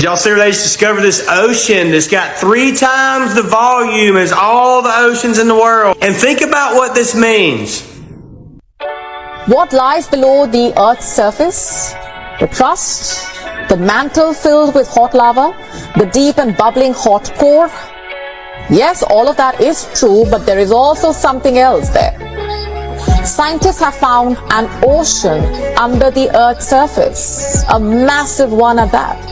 Y'all see where they just discovered this ocean that's got 3 times the volume as all the oceans in the world. And think about what this means. What lies below the Earth's surface? The crust, the mantle filled with hot lava, the deep and bubbling hot core. Yes, all of that is true, but there is also something else there. Scientists have found an ocean under the Earth's surface, a massive one at that.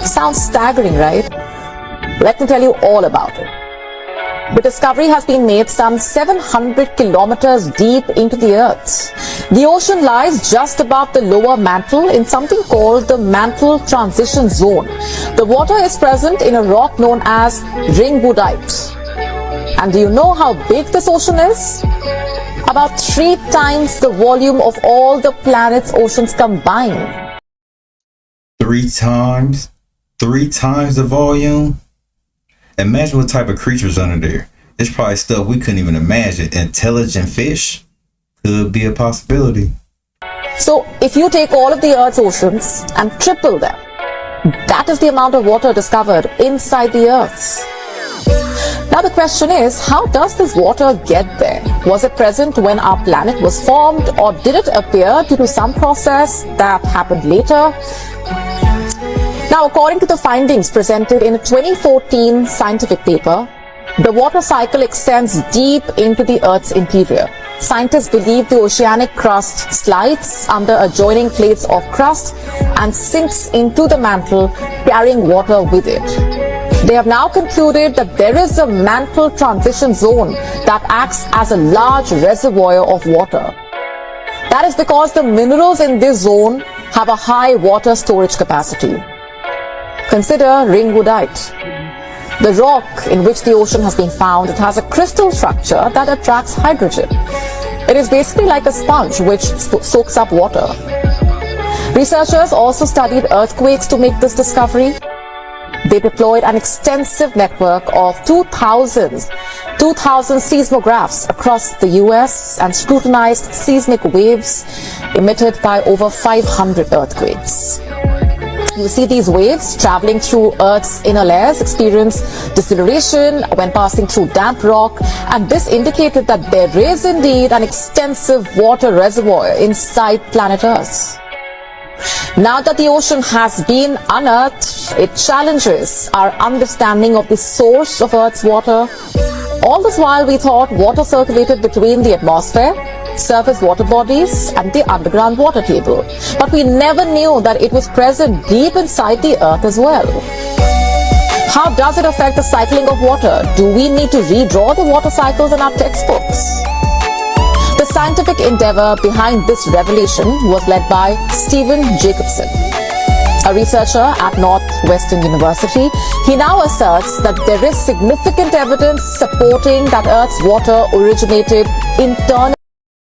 Sounds staggering, right? Let me tell you all about it. The discovery has been made some 700 kilometers deep into the Earth. The ocean lies just above the lower mantle in something called the Mantle Transition Zone. The water is present in a rock known as ringwoodite. And do you know how big this ocean is? About 3 times the volume of all the planet's oceans combined. 3 times? 3 times the volume? Imagine what type of creatures under there. It's probably stuff we couldn't even imagine. Intelligent fish could be a possibility. So if you take all of the Earth's oceans and triple them, that is the amount of water discovered inside the Earth. Now the question is, how does this water get there? Was it present when our planet was formed, or did it appear due to some process that happened later? Now, according to the findings presented in a 2014 scientific paper, the water cycle extends deep into the Earth's interior. Scientists believe the oceanic crust slides under adjoining plates of crust and sinks into the mantle, carrying water with it. They have now concluded that there is a mantle transition zone that acts as a large reservoir of water. That is because the minerals in this zone have a high water storage capacity. Consider ringwoodite. The rock in which the ocean has been found, it has a crystal structure that attracts hydrogen. It is basically like a sponge which soaks up water. Researchers also studied earthquakes to make this discovery. They deployed an extensive network of 2,000 seismographs across the US and scrutinized seismic waves emitted by over 500 earthquakes. You see these waves traveling through Earth's inner layers experience deceleration when passing through damp rock, and this indicated that there is indeed an extensive water reservoir inside planet Earth. Now that the ocean has been unearthed, it challenges our understanding of the source of Earth's water. All this while we thought water circulated between the atmosphere, surface water bodies and the underground water table. But we never knew that it was present deep inside the Earth as well. How does it affect the cycling of water? Do we need to redraw the water cycles in our textbooks? The scientific endeavor behind this revelation was led by Stephen Jacobson, a researcher at Northwestern University. He now asserts that there is significant evidence supporting that Earth's water originated internally.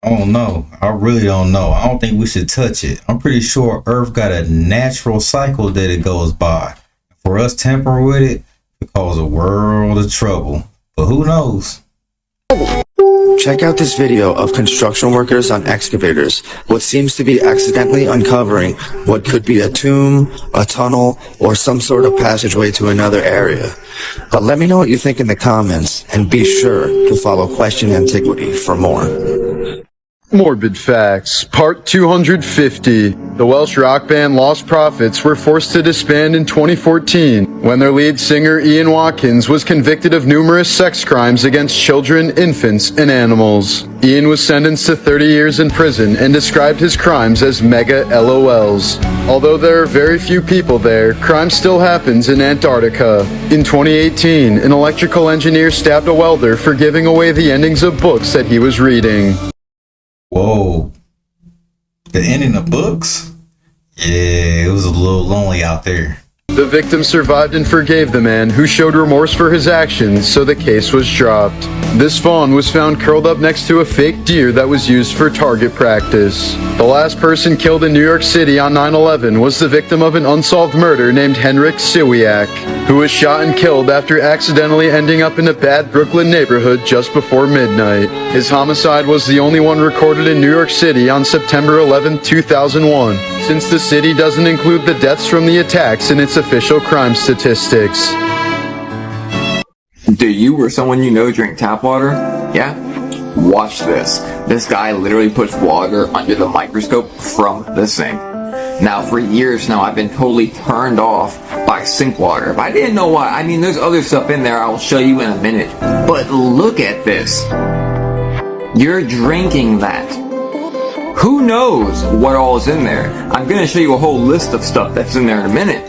I don't know. I really don't know. I don't think we should touch it. I'm pretty sure Earth got a natural cycle that it goes by. For us tampering with it could cause a world of trouble. But who knows? Check out this video of construction workers on excavators, what seems to be accidentally uncovering what could be a tomb, a tunnel, or some sort of passageway to another area. But let me know what you think in the comments, and be sure to follow Question Antiquity for more. Morbid Facts, Part 250. The Welsh rock band Lost Prophets were forced to disband in 2014 when their lead singer Ian Watkins was convicted of numerous sex crimes against children, infants, and animals. Ian was sentenced to 30 years in prison and described his crimes as mega LOLs. Although there are very few people there, crime still happens in Antarctica. In 2018, an electrical engineer stabbed a welder for giving away the endings of books that he was reading. Whoa. The ending of books? Yeah, it was a little lonely out there. The victim survived and forgave the man, who showed remorse for his actions, so the case was dropped. This fawn was found curled up next to a fake deer that was used for target practice. The last person killed in New York City on 9/11 was the victim of an unsolved murder named Henryk Siwiak. who was shot and killed after accidentally ending up in a bad Brooklyn neighborhood just before midnight. His homicide was the only one recorded in New York City on September 11, 2001, since the city doesn't include the deaths from the attacks in its official crime statistics. Do you or someone you know drink tap water? Yeah? Watch this. This guy literally puts water under the microscope from the sink. Now, for years now, I've been totally turned off by sink water. But I didn't know why. I mean, there's other stuff in there I will show you in a minute. But look at this. You're drinking that. Who knows what all is in there? I'm going to show you a whole list of stuff that's in there in a minute.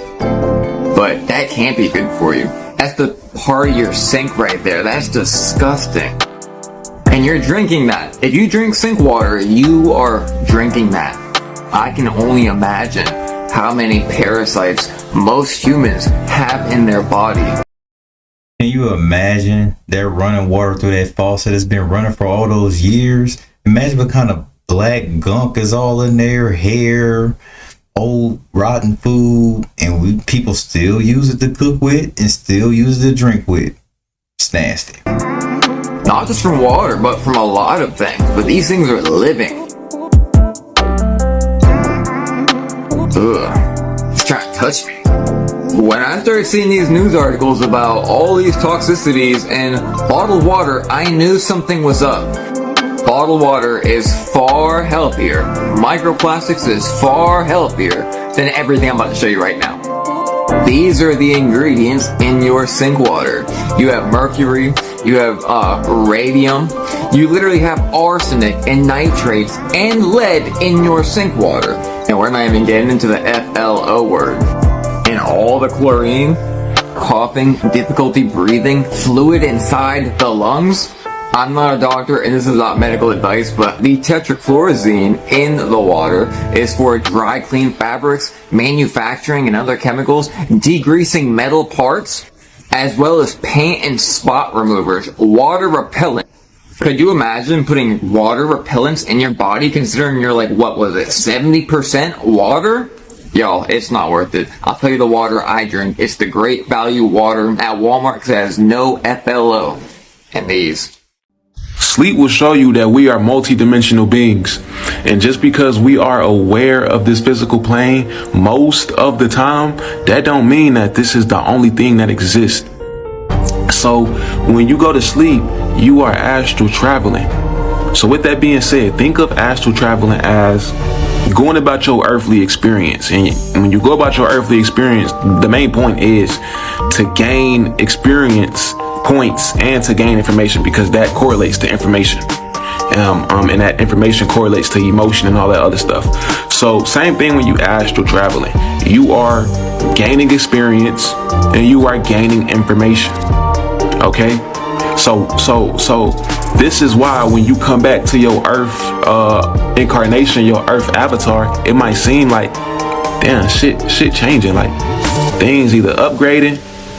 But that can't be good for you. That's the part of your sink right there. That's disgusting. And you're drinking that. If you drink sink water, you are drinking that. I can only imagine how many parasites most humans have in their body. Can you imagine they're running water through that faucet that's been running for all those years? Imagine what kind of black gunk is all in there, hair, old rotten food, and people still use it to cook with and still use it to drink with. It's nasty. Not just from water, but from a lot of things. But these things are living. Ugh. It's trying to touch me. When I started seeing these news articles about all these toxicities in bottled water, I knew something was up. Bottled water is far healthier. Microplastics is far healthier than everything I'm about to show you right now. These are the ingredients in your sink water. You have mercury, you have radium, you literally have arsenic and nitrates and lead in your sink water. And we're not even getting into the FLO word. And all the chlorine, coughing, difficulty breathing, fluid inside the lungs. I'm not a doctor and this is not medical advice, but the tetrachlorozine in the water is for dry clean fabrics, manufacturing and other chemicals, degreasing metal parts, as well as paint and spot removers, water repellent. Could you imagine putting water repellents in your body considering you're like, what was it, 70% water? Y'all, it's not worth it. I'll tell you the water I drink. It's the Great Value water at Walmart because it has no FLO in these. Sleep will show you that we are multidimensional beings. And just because we are aware of this physical plane most of the time, that don't mean that this is the only thing that exists. So when you go to sleep, you are astral traveling. So with that being said, think of astral traveling as going about your earthly experience. And when you go about your earthly experience, the main point is to gain experience points and to gain information, because that correlates to information. And that information correlates to emotion and all that other stuff. So same thing when you astral traveling. You are gaining experience and you are gaining information. Okay? So this is why when you come back to your earth incarnation, your earth avatar, it might seem like, damn, shit changing. Like things either upgrading,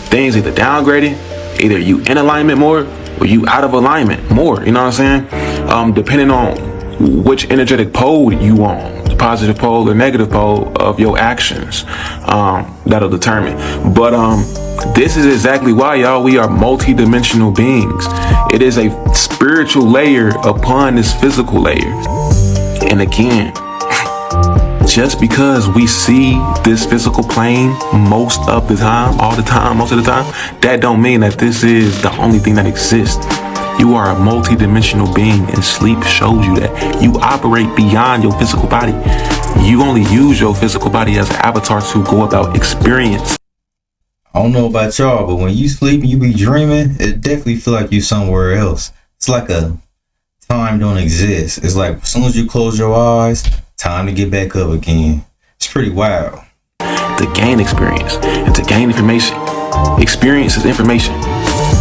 things either downgrading, either you in alignment more or you out of alignment more. You know what I'm saying? Depending on which energetic pole you on, the positive pole or negative pole of your actions, that'll determine. But this is exactly why, y'all, we are multi-dimensional beings. It is a spiritual layer upon this physical layer. And again, just because we see this physical plane most of the time, all the time, most of the time, that don't mean that this is the only thing that exists. You are a multi-dimensional being, and sleep shows you that. You operate beyond your physical body. You only use your physical body as an avatar to go about experience. I don't know about y'all, but when you sleep and you be dreaming, it definitely feel like you somewhere else. It's like a time don't exist. It's like as soon as you close your eyes, time to get back up again. It's pretty wild. To gain experience and to gain information. Experience is information,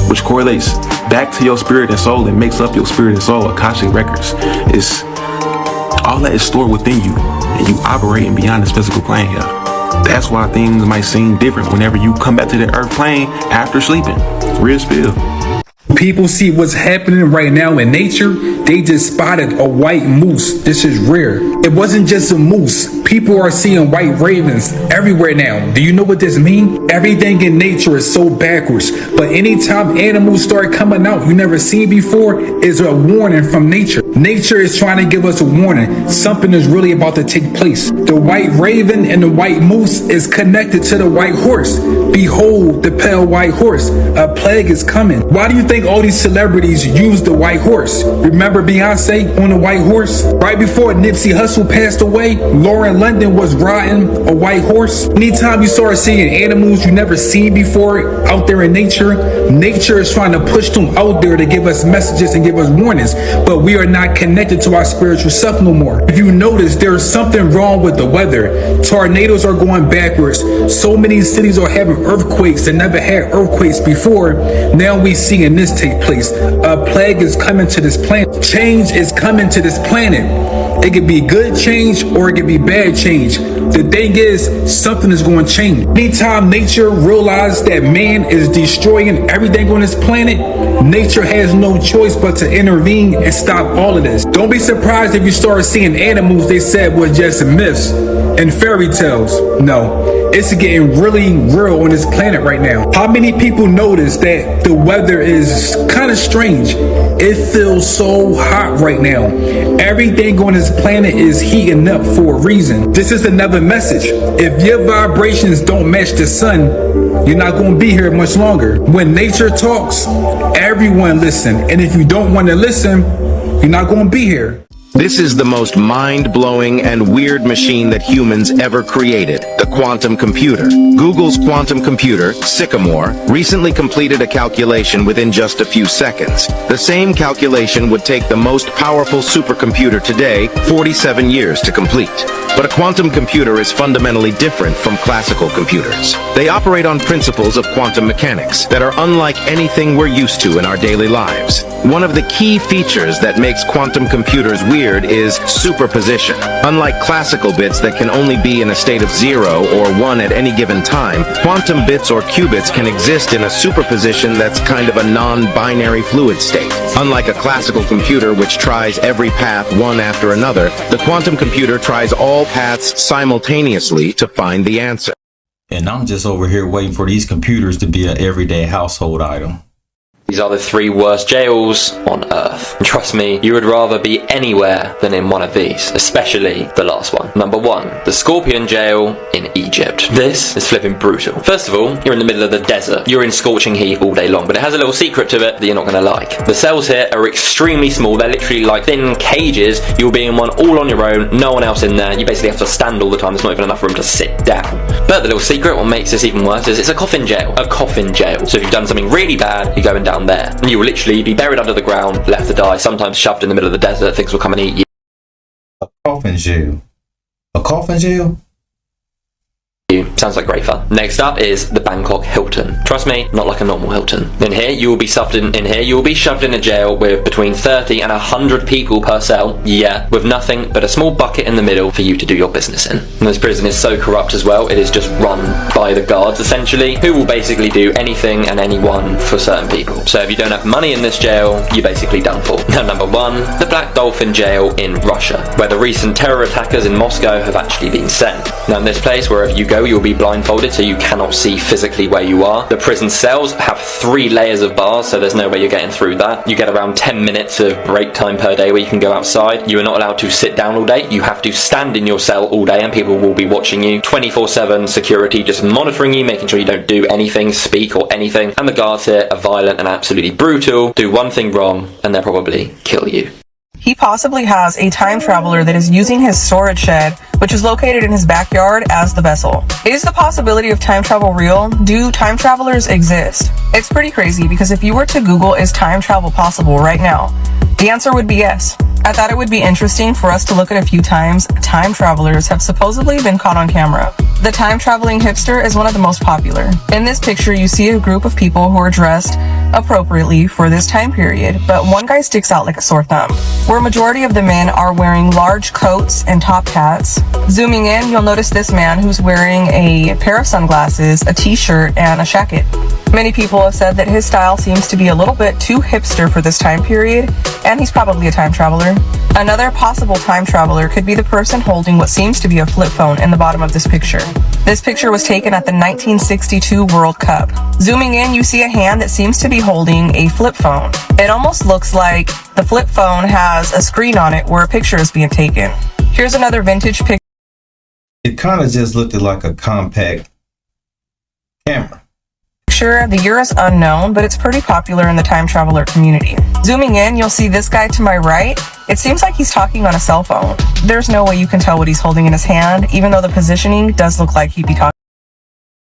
which correlates back to your spirit and soul and makes up your spirit and soul. Akashic records is all that is stored within you, and you operating beyond this physical plane, y'all. That's why things might seem different whenever you come back to the earth plane after sleeping. Real spill. People see what's happening right now in nature. They just spotted a white moose. This is rare. It wasn't just a moose. People are seeing white ravens everywhere now. Do you know what this means? Everything in nature is so backwards. But anytime animals start coming out you never seen before, is a warning from nature. Nature is trying to give us a warning. Something is really about to take place. The white raven and the white moose is connected to the white horse. Behold the pale white horse. A plague is coming. Why do you think all these celebrities use the white horse? Remember Beyonce on the white horse? Right before Nipsey Hussle passed away, Lauren London was riding a white horse. Anytime you start seeing animals you never seen before out there in nature, nature is trying to push them out there to give us messages and give us warnings, but we are not connected to our spiritual self no more. If you notice, there's something wrong with the weather. Tornadoes are going backwards. So many cities are having earthquakes that never had earthquakes before. Now we seeing this take place. A plague is coming to this planet. Change is coming to this planet. It could be good change or it could be bad change. The thing is, something is going to change. Anytime nature realizes that man is destroying everything on this planet, nature has no choice but to intervene and stop all of this. Don't be surprised if you start seeing animals they said were just myths and fairy tales. No, it's getting really real on this planet right now. How many people notice that the weather is kind of strange? It feels so hot right now. Everything on this planet is heating up for a reason. This is another message. If your vibrations don't match the sun, you're not going to be here much longer. When nature talks, everyone listen. And if you don't want to listen, you're not going to be here. This is the most mind-blowing and weird machine that humans ever created, the quantum computer. Google's quantum computer, Sycamore, recently completed a calculation within just a few seconds. The same calculation would take the most powerful supercomputer today 47 years to complete. But a quantum computer is fundamentally different from classical computers. They operate on principles of quantum mechanics that are unlike anything we're used to in our daily lives. One of the key features that makes quantum computers weird is superposition. Unlike classical bits that can only be in a state of 0 or 1 at any given time, quantum bits or qubits can exist in a superposition that's kind of a non-binary fluid state. Unlike a classical computer which tries every path one after another, the quantum computer tries all paths simultaneously to find the answer. And I'm just over here waiting for these computers to be an everyday household item. These are the 3 worst jails on Earth. And trust me, you would rather be anywhere than in one of these, especially the last one. Number 1, the Scorpion Jail in Egypt. This is flipping brutal. First of all, you're in the middle of the desert. You're in scorching heat all day long, but it has a little secret to it that you're not going to like. The cells here are extremely small. They're literally like thin cages. You'll be in one all on your own, no one else in there. You basically have to stand all the time. There's not even enough room to sit down. But the little secret, what makes this even worse, is it's a coffin jail. A coffin jail. So if you've done something really bad, you're going down there. And you will literally be buried under the ground, left to die, sometimes shoved in the middle of the desert. Things will come and eat you. A coffin jail. A coffin jail? Sounds like great fun. Next up is the Bangkok Hilton. Trust me, not like a normal Hilton. In here, you will be shoved in a jail with between 30 and 100 people per cell. Yeah, with nothing but a small bucket in the middle for you to do your business in. And this prison is so corrupt as well, it is just run by the guards essentially, who will basically do anything and anyone for certain people. So if you don't have money in this jail, you're basically done for. Now number 1, the Black Dolphin Jail in Russia, where the recent terror attackers in Moscow have actually been sent. Now in this place, wherever you go, you'll be blindfolded so you cannot see physically where you are. The prison cells have 3 layers of bars, so there's no way you're getting through that. You get around 10 minutes of break time per day where you can go outside. You are not allowed to sit down all day. You have to stand in your cell all day and people will be watching you. 24/7 security just monitoring you, making sure you don't do anything, speak or anything. And the guards here are violent and absolutely brutal. Do one thing wrong and they'll probably kill you. He possibly has a time traveler that is using his storage shed, which is located in his backyard, as the vessel. Is the possibility of time travel real? Do time travelers exist? It's pretty crazy because if you were to Google, is time travel possible right now? The answer would be yes. I thought it would be interesting for us to look at a few times time travelers have supposedly been caught on camera. The time traveling hipster is one of the most popular. In this picture, you see a group of people who are dressed appropriately for this time period, but one guy sticks out like a sore thumb, where a majority of the men are wearing large coats and top hats. Zooming in, you'll notice this man who's wearing a pair of sunglasses, a t-shirt, and a jacket. Many people have said that his style seems to be a little bit too hipster for this time period, and he's probably a time traveler. Another possible time traveler could be the person holding what seems to be a flip phone in the bottom of this picture. This picture was taken at the 1962 World Cup. Zooming in, you see a hand that seems to be holding a flip phone. It almost looks like the flip phone has a screen on it where a picture is being taken. Here's another vintage picture. It kind of just looked like a compact camera. The year is unknown, but it's pretty popular in the time traveler community. Zooming in, you'll see this guy to my right. It seems like he's talking on a cell phone. There's no way you can tell what he's holding in his hand, even though the positioning does look like he'd be talking.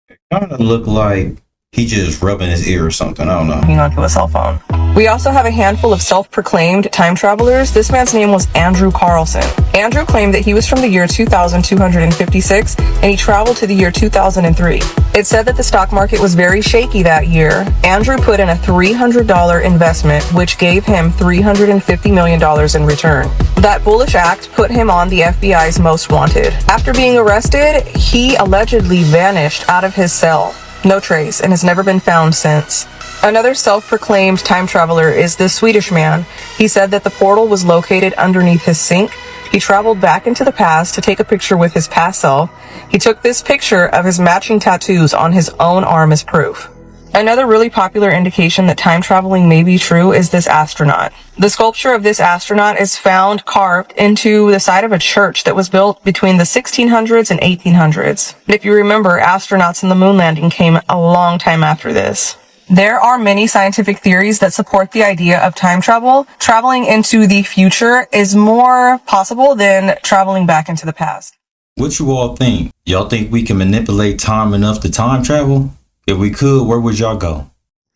It kind of looked like he just rubbing his ear or something. I don't know. Onto a cell phone. We also have a handful of self-proclaimed time travelers. This man's name was Andrew Carlson. Andrew claimed that he was from the year 2256 and he traveled to the year 2003. It said that the stock market was very shaky that year. Andrew put in a $300 investment, which gave him $350 million in return. That bullish act put him on the FBI's most wanted. After being arrested, he allegedly vanished out of his cell. No trace, and has never been found since. Another self-proclaimed time traveler is this Swedish man. He said that the portal was located underneath his sink. He traveled back into the past to take a picture with his past self. He took this picture of his matching tattoos on his own arm as proof. Another really popular indication that time traveling may be true is this astronaut. The sculpture of this astronaut is found carved into the side of a church that was built between the 1600s and 1800s. If you remember, astronauts in the moon landing came a long time after this. There are many scientific theories that support the idea of time travel. Traveling into the future is more possible than traveling back into the past. What you all think? Y'all think we can manipulate time enough to time travel? If we could, where would y'all go?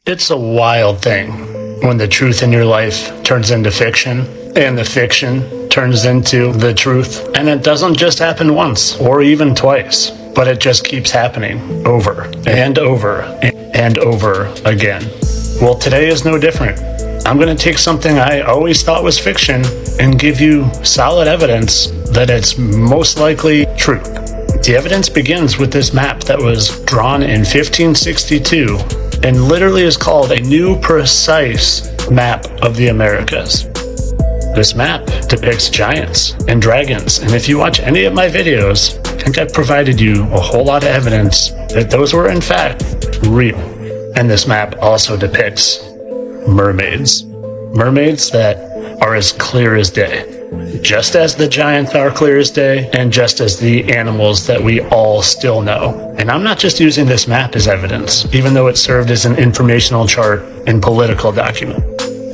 It's a wild thing when the truth in your life turns into fiction and the fiction turns into the truth. And it doesn't just happen once or even twice, but it just keeps happening over and over and over again. Well, today is no different. I'm going to take something I always thought was fiction and give you solid evidence that it's most likely true. The evidence begins with this map that was drawn in 1562 and literally is called a new precise map of the Americas. This map depicts giants and dragons, and if you watch any of my videos, I think I've provided you a whole lot of evidence that those were in fact real. And this map also depicts mermaids. Mermaids that are as clear as day. Just as the giants are clear as day, and just as the animals that we all still know. And I'm not just using this map as evidence, even though it served as an informational chart and political document.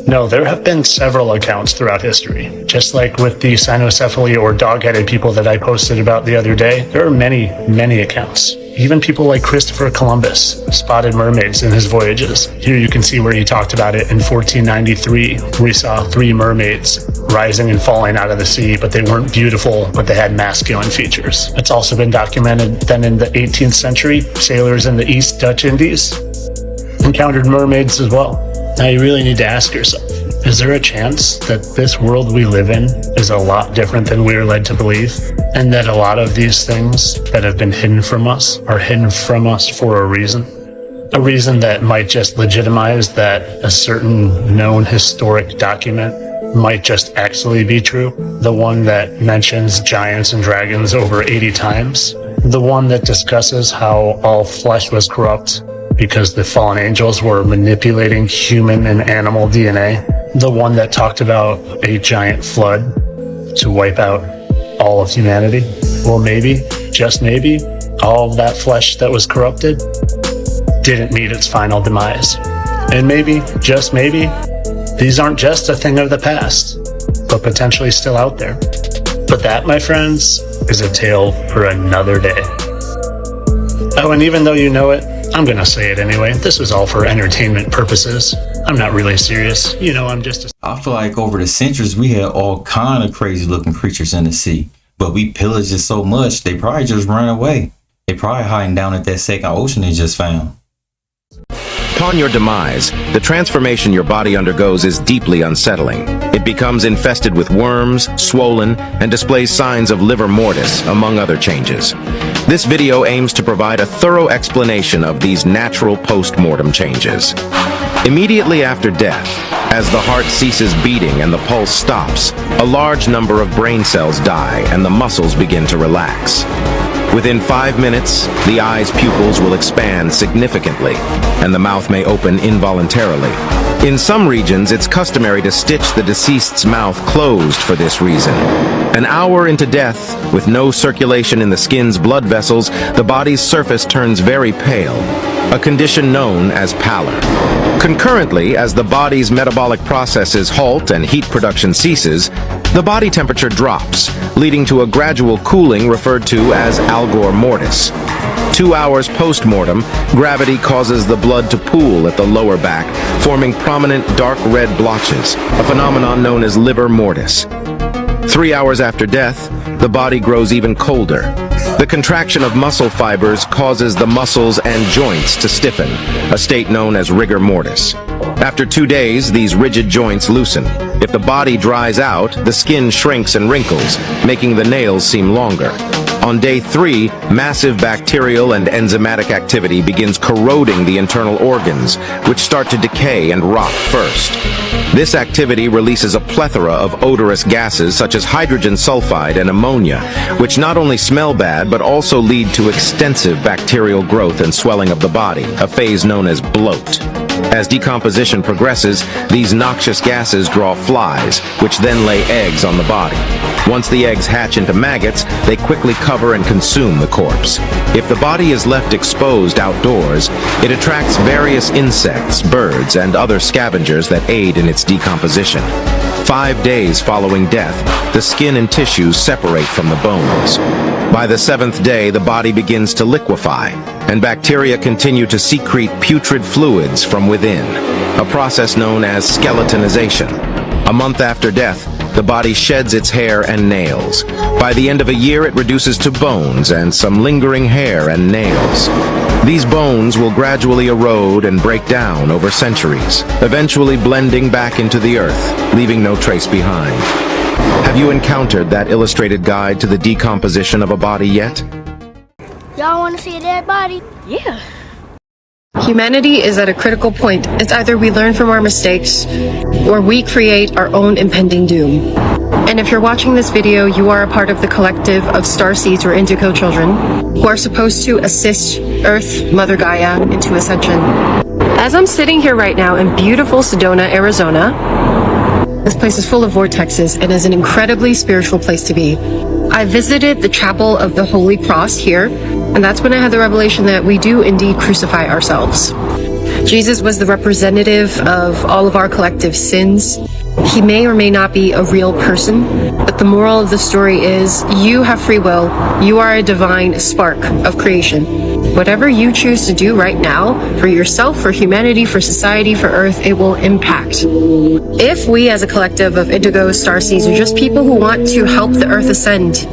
No, there have been several accounts throughout history. Just like with the cynocephaly or dog-headed people that I posted about the other day, there are many, many accounts. Even people like Christopher Columbus spotted mermaids in his voyages. Here you can see where he talked about it in 1493, where he saw 3 mermaids rising and falling out of the sea, but they weren't beautiful, but they had masculine features. It's also been documented then in the 18th century, sailors in the East Dutch Indies encountered mermaids as well. Now you really need to ask yourself, is there a chance that this world we live in is a lot different than we are led to believe? And that a lot of these things that have been hidden from us are hidden from us for a reason? A reason that might just legitimize that a certain known historic document might just actually be true. The one that mentions giants and dragons over 80 times. The one that discusses how all flesh was corrupt because the fallen angels were manipulating human and animal DNA. The one that talked about a giant flood to wipe out all of humanity. Well, maybe, just maybe, all of that flesh that was corrupted didn't meet its final demise. And maybe, just maybe, these aren't just a thing of the past, but potentially still out there. But that, my friends, is a tale for another day. Oh, and even though you know it, I'm gonna say it anyway. This was all for entertainment purposes. I'm not really serious. You know, I'm just a... I feel like over the centuries, we had all kind of crazy looking creatures in the sea, but we pillaged it so much, they probably just ran away. They probably hiding down at that second ocean they just found. Upon your demise, the transformation your body undergoes is deeply unsettling. It becomes infested with worms, swollen, and displays signs of livor mortis, among other changes. This video aims to provide a thorough explanation of these natural post-mortem changes. Immediately after death, as the heart ceases beating and the pulse stops, a large number of brain cells die and the muscles begin to relax. Within 5 minutes, the eye's pupils will expand significantly, and the mouth may open involuntarily. In some regions, it's customary to stitch the deceased's mouth closed for this reason. An hour into death, with no circulation in the skin's blood vessels, the body's surface turns very pale, a condition known as pallor. Concurrently, as the body's metabolic processes halt and heat production ceases, the body temperature drops, leading to a gradual cooling referred to as algor mortis. 2 hours post-mortem, gravity causes the blood to pool at the lower back, forming prominent dark red blotches, a phenomenon known as livor mortis. 3 hours after death, the body grows even colder. The contraction of muscle fibers causes the muscles and joints to stiffen, a state known as rigor mortis. After 2 days, these rigid joints loosen. If the body dries out, the skin shrinks and wrinkles, making the nails seem longer. On day 3, massive bacterial and enzymatic activity begins corroding the internal organs, which start to decay and rot first. This activity releases a plethora of odorous gases such as hydrogen sulfide and ammonia, which not only smell bad but also lead to extensive bacterial growth and swelling of the body, a phase known as bloat. As decomposition progresses, these noxious gases draw flies, which then lay eggs on the body. Once the eggs hatch into maggots, they quickly cover and consume the corpse. If the body is left exposed outdoors, it attracts various insects, birds, and other scavengers that aid in its decomposition. 5 days following death, the skin and tissues separate from the bones. By the 7th day, the body begins to liquefy, and bacteria continue to secrete putrid fluids from within, a process known as skeletonization. A month after death, the body sheds its hair and nails. By the end of a year, it reduces to bones and some lingering hair and nails. These bones will gradually erode and break down over centuries, eventually blending back into the earth, leaving no trace behind. Have you encountered that illustrated guide to the decomposition of a body yet? Y'all want to see a dead body? Yeah. Humanity is at a critical point. It's either we learn from our mistakes or we create our own impending doom. And if you're watching this video, you are a part of the collective of starseeds or indigo children who are supposed to assist Earth, Mother Gaia, into ascension. As I'm sitting here right now in beautiful Sedona, Arizona, this place is full of vortexes and is an incredibly spiritual place to be. I visited the Chapel of the Holy Cross here, and that's when I had the revelation that we do indeed crucify ourselves. Jesus was the representative of all of our collective sins. He may or may not be a real person, but the moral of the story is you have free will. You are a divine spark of creation. Whatever you choose to do right now, for yourself, for humanity, for society, for Earth, it will impact. If we as a collective of indigo starseeds are just people who want to help the Earth ascend,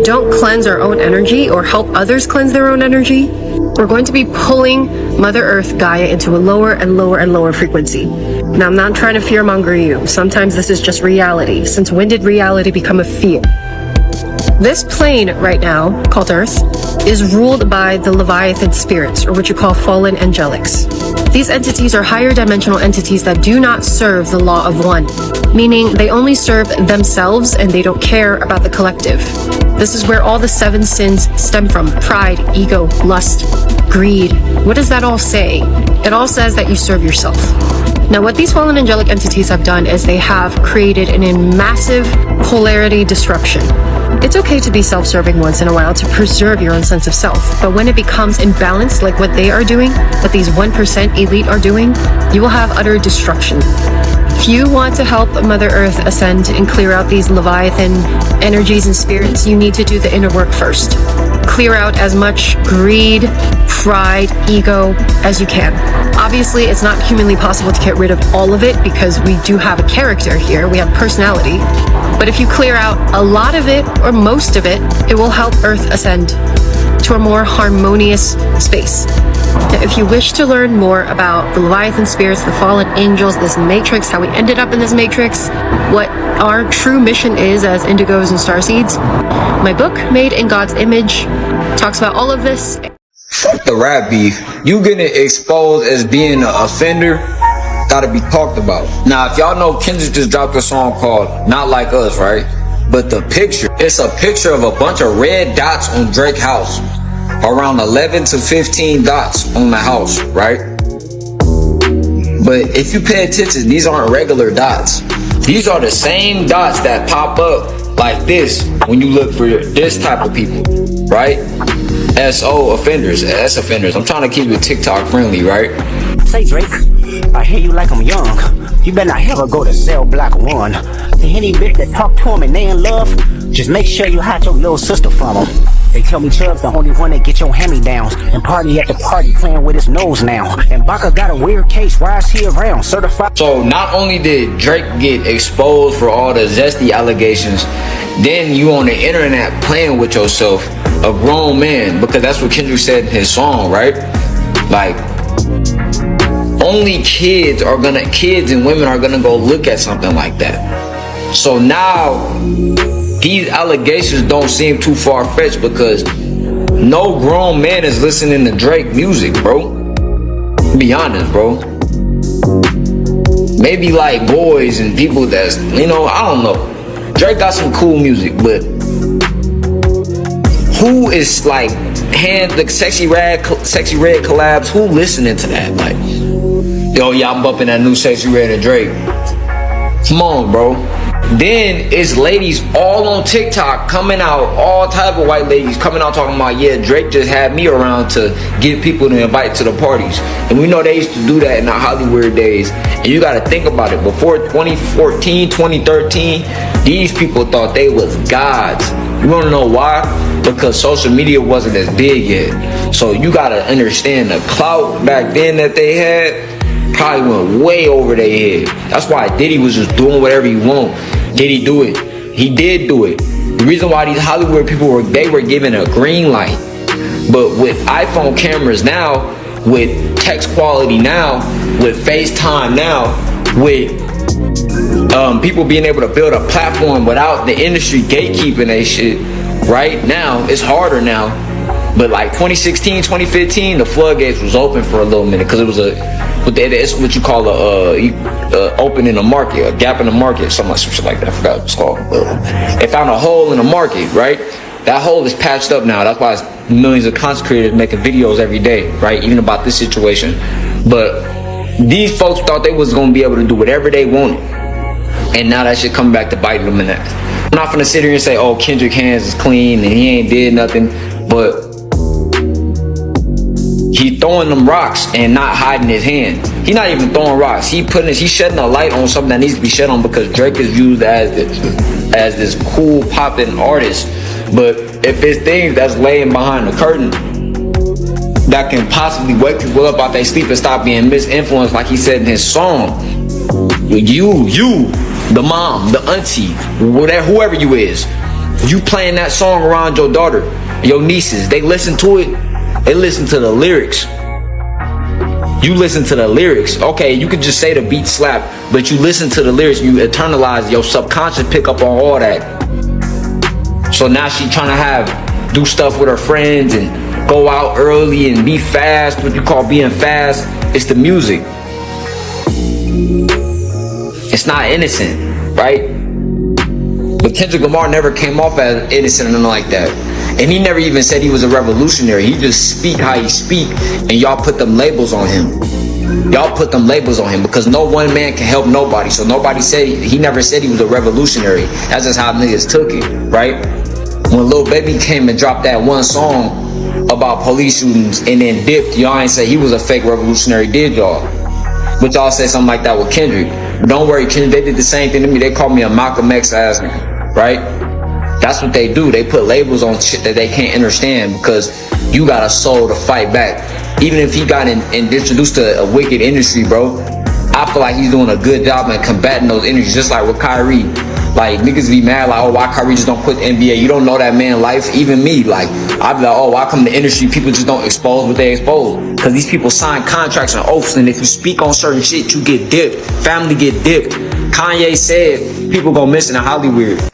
don't cleanse our own energy or help others cleanse their own energy, we're going to be pulling Mother Earth, Gaia, into a lower and lower and lower frequency. Now, I'm not trying to fearmonger you. Sometimes this is just reality. Since when did reality become a fear? This plane right now, called Earth, is ruled by the Leviathan spirits, or what you call fallen angelics. These entities are higher dimensional entities that do not serve the law of one, meaning they only serve themselves and they don't care about the collective. This is where all the 7 sins stem from: pride, ego, lust, greed. What does that all say? It all says that you serve yourself. Now, what these fallen angelic entities have done is they have created a massive polarity disruption. It's okay to be self-serving once in a while to preserve your own sense of self, but when it becomes imbalanced like what they are doing, what these 1% elite are doing, you will have utter destruction. If you want to help Mother Earth ascend and clear out these Leviathan energies and spirits, you need to do the inner work first. Clear out as much greed, pride, ego as you can. Obviously, it's not humanly possible to get rid of all of it because we do have a character here, we have personality. But if you clear out a lot of it or most of it, it will help Earth ascend to a more harmonious space. Now, if you wish to learn more about the Leviathan spirits, the fallen angels, this matrix, how we ended up in this matrix, what our true mission is as indigos and starseeds, my book, Made in God's Image, talks about all of this. Fuck the rap beef. You getting exposed as being an offender gotta be talked about. Now, if y'all know, Kendrick just dropped a song called Not Like Us, right? But the picture, it's a picture of a bunch of red dots on Drake's house. Around 11 to 15 dots on the house, right? But if you pay attention, these aren't regular dots. These are the same dots that pop up like this when you look for this type of people, right? SO offenders, S offenders. I'm trying to keep it TikTok friendly, right? Say Drake, I hear you like I'm young. You better not ever go to Cell Block 1. To any bitch that talk to him and they in love, just make sure you hide your little sister from them. They tell me Chubb's the only one that get your hand-me-downs and party at the party playing with his nose now. And Baka got a weird case, why is he around? Certified. So not only did Drake get exposed for all the zesty allegations, then you on the internet playing with yourself, a grown man, because that's what Kendrick said in his song, right? Like, only kids and women are gonna go look at something like that. So now these allegations don't seem too far-fetched because no grown man is listening to Drake music, bro. Be honest, bro. Maybe like boys and people that's, I don't know. Drake got some cool music, but who is like the Sexy Red collabs? Who listening to that? Like, yo, yeah, I'm bumping that new Sexy Red and Drake. Come on, bro. Then it's ladies all on TikTok coming out, all type of white ladies coming out talking about, yeah, Drake just had me around to get people to invite to the parties. And we know they used to do that in the Hollywood days. And you got to think about it. Before 2014, 2013, these people thought they was gods. You want to know why? Because social media wasn't as big yet. So you got to understand the clout back then that they had probably went way over their head. That's why Diddy was just doing whatever he want. Did he do it? He did do it. The reason why these Hollywood people were given a green light. But with iPhone cameras now, with text quality now, with FaceTime now, with people being able to build a platform without the industry gatekeeping they shit, right now, it's harder now. But like 2016, 2015, the floodgates was open for a little minute because it was it's what you call a open in the market, a gap in the market, something like that. I forgot what it's called. They found a hole in the market, right? That hole is patched up now. That's why it's millions of content creators making videos every day, right? Even about this situation. But these folks thought they was gonna be able to do whatever they wanted, and now that shit coming back to bite them in the ass. I'm not gonna sit here and say, oh, Kendrick hands is clean and he ain't did nothing, but he throwing them rocks and not hiding his hand. He not even throwing rocks. He's shedding a light on something that needs to be shed on because Drake is viewed as this cool popping artist. But if it's things that's laying behind the curtain that can possibly wake people up out their sleep and stop being misinfluenced, like he said in his song, you, the mom, the auntie, whoever you is, you playing that song around your daughter, your nieces, they listen to it. They listen to the lyrics. You listen to the lyrics. Okay, you could just say the beat slap, but you listen to the lyrics, you internalize, your subconscious pick up on all that. So now she trying to do stuff with her friends and go out early and be fast, what you call being fast. It's the music. It's not innocent, right? But Kendrick Lamar never came off as innocent or nothing like that. And he never even said he was a revolutionary. He just speak how he speak, and y'all put them labels on him. Y'all put them labels on him because no one man can help nobody. So nobody said, he never said he was a revolutionary. That's just how niggas took it, right? when Lil Baby came and dropped that one song about police shootings and then dipped, y'all ain't say he was a fake revolutionary, did y'all? But y'all say something like that with Kendrick. But don't worry, Kendrick, they did the same thing to me. They called me a Malcolm X ass nigga, right? That's what they do. They put labels on shit that they can't understand because you got a soul to fight back. Even if he got introduced to a wicked industry, bro, I feel like he's doing a good job in combating those industries, just like with Kyrie. Like, niggas be mad, like, oh, why Kyrie just don't quit the NBA? You don't know that man life. Even me, like, I be like, oh, why come the industry people just don't expose what they expose? Because these people sign contracts and oaths, and if you speak on certain shit, you get dipped. Family get dipped. Kanye said people go missing in Hollywood.